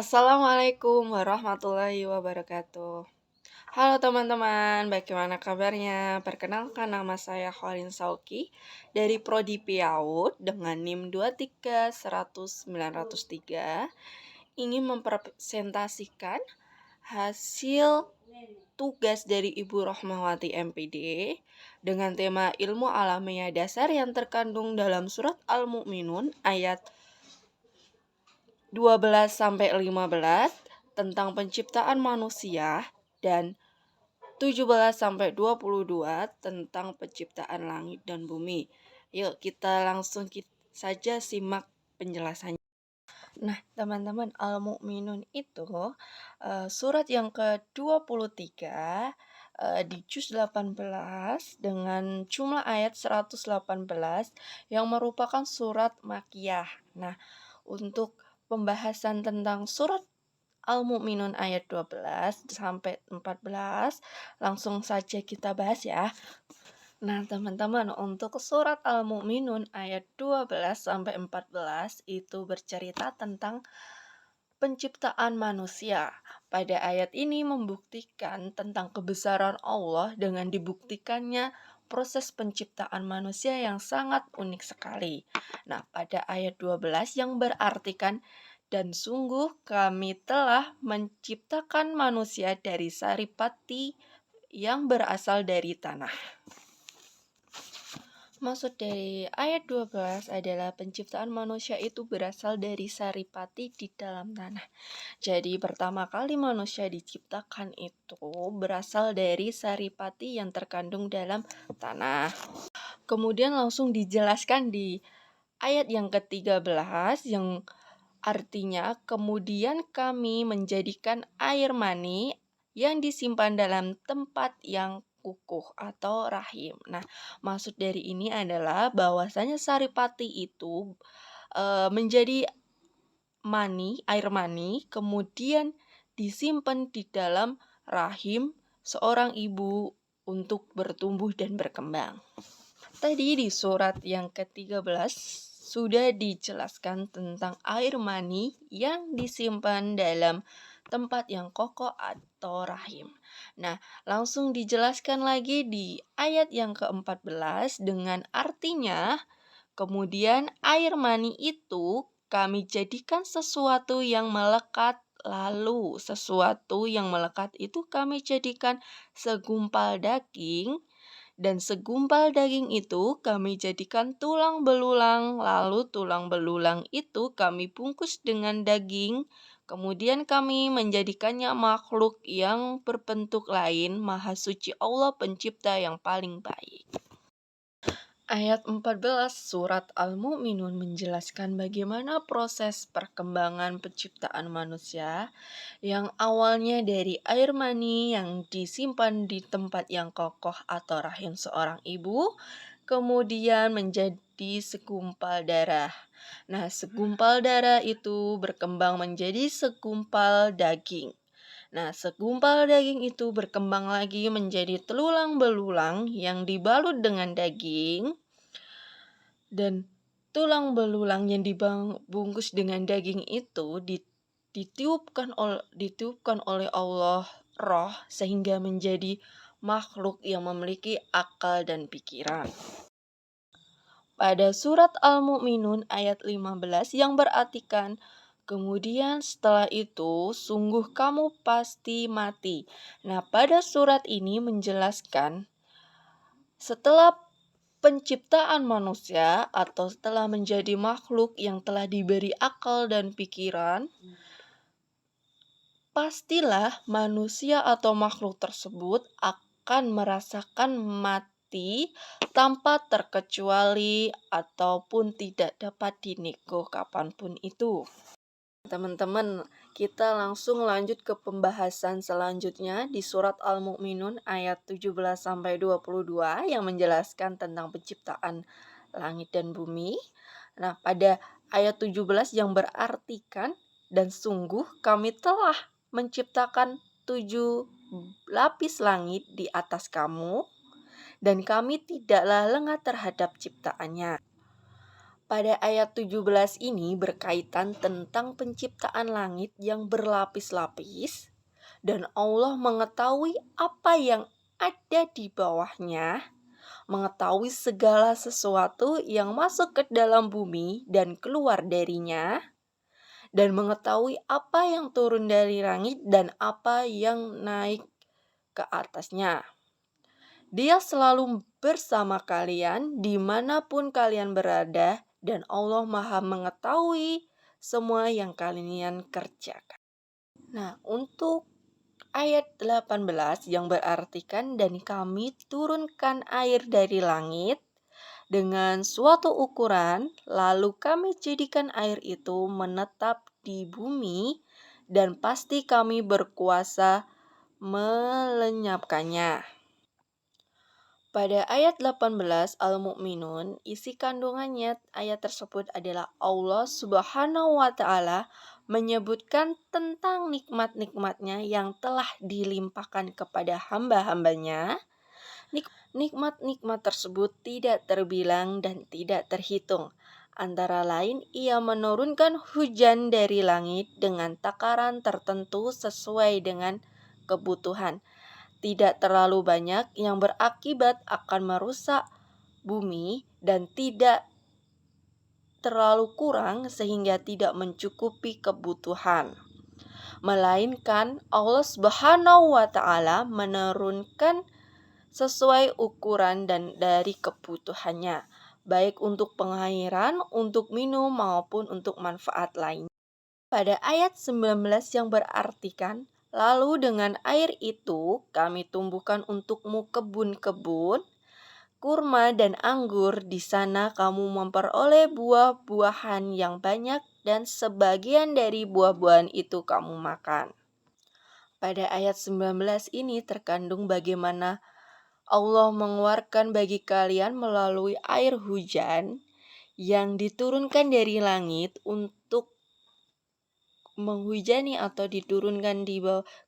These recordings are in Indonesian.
Assalamualaikum warahmatullahi wabarakatuh. Halo teman-teman, bagaimana kabarnya? Perkenalkan nama saya Kholin Sauki dari Prodi PIAUD dengan NIM 23100-903 ingin mempresentasikan hasil tugas dari Ibu Rohmawati MPD dengan tema ilmu alamiah dasar yang terkandung dalam surat Al-Mu'minun ayat 12-15 tentang penciptaan manusia dan 17-22 tentang penciptaan langit dan bumi. Yuk kita langsung saja simak penjelasannya. Nah, teman-teman, Al-Mu'minun itu surat yang ke-23 di juz 18 dengan jumlah ayat 118 yang merupakan surat Makkiyah. Nah, untuk pembahasan tentang surat Al-Mu'minun ayat 12 sampai 14 langsung saja kita bahas ya. Nah, teman-teman, untuk surat Al-Mu'minun ayat 12 sampai 14 itu bercerita tentang penciptaan manusia. Pada ayat ini membuktikan tentang kebesaran Allah dengan dibuktikannya proses penciptaan manusia yang sangat unik sekali. Nah, pada ayat 12 yang berartikan dan sungguh kami telah menciptakan manusia dari saripati yang berasal dari tanah. Maksud dari ayat 12 adalah penciptaan manusia itu berasal dari saripati di dalam tanah. Jadi pertama kali manusia diciptakan itu berasal dari saripati yang terkandung dalam tanah. Kemudian langsung dijelaskan di ayat yang ke-13 yang artinya kemudian kami menjadikan air mani yang disimpan dalam tempat yang kukuh atau rahim. Nah, maksud dari ini adalah bahwasanya saripati itu menjadi air mani, kemudian disimpan di dalam rahim seorang ibu untuk bertumbuh dan berkembang. Tadi di surat yang ke-13 sudah dijelaskan tentang air mani yang disimpan dalam tempat yang kokoh atau rahim. Nah, langsung dijelaskan lagi di ayat yang ke-14 dengan artinya, kemudian air mani itu kami jadikan sesuatu yang melekat, lalu sesuatu yang melekat itu kami jadikan segumpal daging, dan segumpal daging itu kami jadikan tulang belulang, lalu tulang belulang itu kami bungkus dengan daging, kemudian kami menjadikannya makhluk yang berbentuk lain, Maha Suci Allah Pencipta yang paling baik. Ayat 14 surat Al-Mu'minun menjelaskan bagaimana proses perkembangan penciptaan manusia yang awalnya dari air mani yang disimpan di tempat yang kokoh atau rahim seorang ibu, kemudian menjadi segumpal darah. Nah, segumpal darah itu berkembang menjadi segumpal daging. Nah, segumpal daging itu berkembang lagi menjadi tulang belulang yang dibalut dengan daging, dan tulang belulang yang dibungkus dengan daging itu ditiupkan oleh Allah roh sehingga menjadi makhluk yang memiliki akal dan pikiran. Pada surat Al-Mu'minun ayat 15 yang berartikan, kemudian setelah itu sungguh kamu pasti mati. Nah, pada surat ini menjelaskan setelah penciptaan manusia atau setelah menjadi makhluk yang telah diberi akal dan pikiran, pastilah manusia atau makhluk tersebut akan merasakan mati tanpa terkecuali ataupun tidak dapat dinego kapanpun itu. Teman-teman, kita langsung lanjut ke pembahasan selanjutnya di surat Al-Mu'minun ayat 17-22 yang menjelaskan tentang penciptaan langit dan bumi. Nah, pada ayat 17 yang berartikan, dan sungguh kami telah menciptakan 7 lapis langit di atas kamu, dan kami tidaklah lengah terhadap ciptaannya. Pada ayat 17 ini berkaitan tentang penciptaan langit yang berlapis-lapis dan Allah mengetahui apa yang ada di bawahnya, mengetahui segala sesuatu yang masuk ke dalam bumi dan keluar darinya, dan mengetahui apa yang turun dari langit dan apa yang naik ke atasnya. Dia selalu bersama kalian dimanapun kalian berada, dan Allah Maha mengetahui semua yang kalian kerjakan. Nah, untuk ayat 18 yang berartikan dan kami turunkan air dari langit dengan suatu ukuran, lalu kami jadikan air itu menetap di bumi dan pasti kami berkuasa melenyapkannya. Pada ayat 18 Al-Mu'minun, isi kandungannya ayat tersebut adalah Allah Subhanahu wa Ta'ala menyebutkan tentang nikmat-nikmatnya yang telah dilimpahkan kepada hamba-hambanya. Nikmat-nikmat tersebut tidak terbilang dan tidak terhitung. Antara lain, ia menurunkan hujan dari langit dengan takaran tertentu sesuai dengan kebutuhan. Tidak terlalu banyak yang berakibat akan merusak bumi dan tidak terlalu kurang sehingga tidak mencukupi kebutuhan. Melainkan Allah Subhanahu wa Ta'ala menurunkan sesuai ukuran dan dari kebutuhannya, baik untuk pengairan, untuk minum maupun untuk manfaat lain. Pada ayat 19 yang berartikan, lalu dengan air itu kami tumbuhkan untukmu kebun-kebun, kurma dan anggur. Di sana kamu memperoleh buah-buahan yang banyak dan sebagian dari buah-buahan itu kamu makan. Pada ayat 19 ini terkandung bagaimana Allah mengeluarkan bagi kalian melalui air hujan yang diturunkan dari langit untuk menghujani atau diturunkan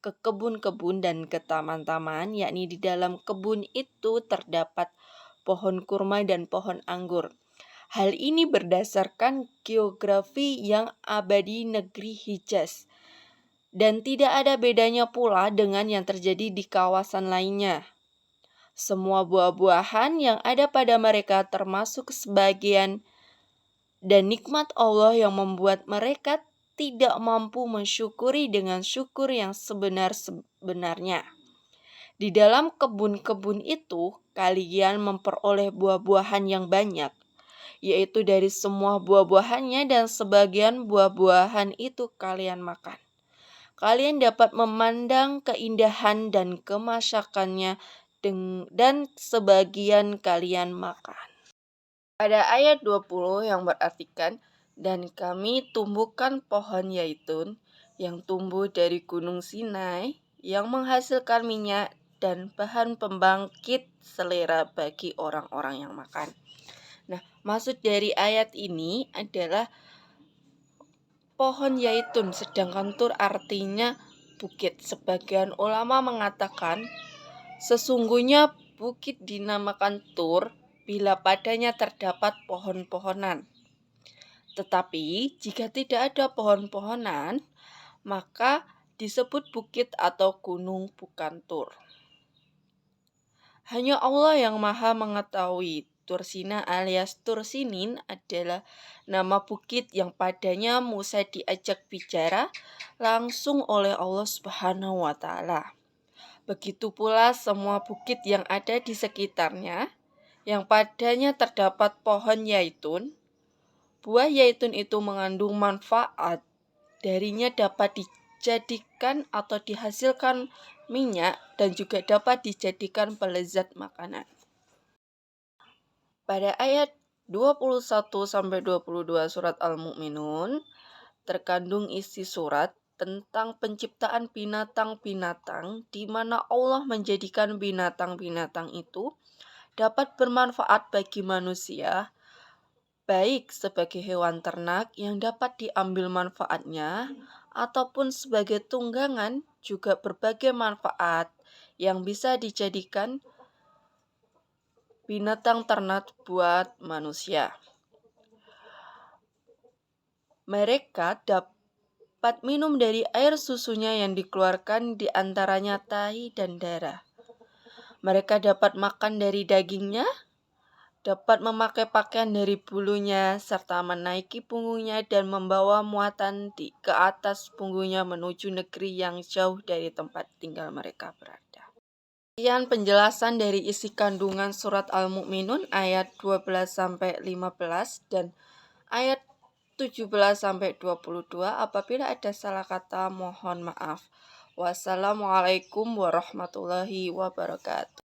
ke kebun-kebun dan ke taman-taman, yakni di dalam kebun itu terdapat pohon kurma dan pohon anggur. Hal ini berdasarkan geografi yang abadi negeri Hijaz, dan tidak ada bedanya pula dengan yang terjadi di kawasan lainnya. Semua buah-buahan yang ada pada mereka termasuk sebagian dan nikmat Allah yang membuat mereka tidak mampu mensyukuri dengan syukur yang sebenar-benarnya. Di dalam kebun-kebun itu, kalian memperoleh buah-buahan yang banyak, yaitu dari semua buah-buahannya dan sebagian buah-buahan itu kalian makan. Kalian dapat memandang keindahan dan kemasakannya dan sebagian kalian makan. Pada ayat 20 yang berartikan, dan kami tumbuhkan pohon zaitun yang tumbuh dari gunung Sinai yang menghasilkan minyak dan bahan pembangkit selera bagi orang-orang yang makan. Nah, maksud dari ayat ini adalah pohon zaitun, sedangkan tur artinya bukit. Sebagian ulama mengatakan sesungguhnya bukit dinamakan Tur bila padanya terdapat pohon-pohonan. Tetapi jika tidak ada pohon-pohonan, maka disebut bukit atau gunung bukan Tur. Hanya Allah yang Maha mengetahui. Tur Sina alias Tur Sinin adalah nama bukit yang padanya Musa diajak bicara langsung oleh Allah Subhanahu wa Ta'ala. Begitu pula semua bukit yang ada di sekitarnya, yang padanya terdapat pohon zaitun. Buah zaitun itu mengandung manfaat. Darinya dapat dijadikan atau dihasilkan minyak dan juga dapat dijadikan pelezat makanan. Pada ayat 21-22 surat Al-Mu'minun terkandung isi surat tentang penciptaan binatang-binatang, di mana Allah menjadikan binatang-binatang itu dapat bermanfaat bagi manusia, baik sebagai hewan ternak yang dapat diambil manfaatnya, ataupun sebagai tunggangan, juga berbagai manfaat yang bisa dijadikan binatang ternak buat manusia. Mereka dapat minum dari air susunya yang dikeluarkan di antaranya tahi dan darah. Mereka dapat makan dari dagingnya, dapat memakai pakaian dari bulunya, serta menaiki punggungnya dan membawa muatan ke atas punggungnya menuju negeri yang jauh dari tempat tinggal mereka berada. Sekian penjelasan dari isi kandungan surat Al-Mu'minun ayat 12-15 dan ayat 17-22. Apabila ada salah kata, mohon maaf. Wassalamualaikum warahmatullahi wabarakatuh.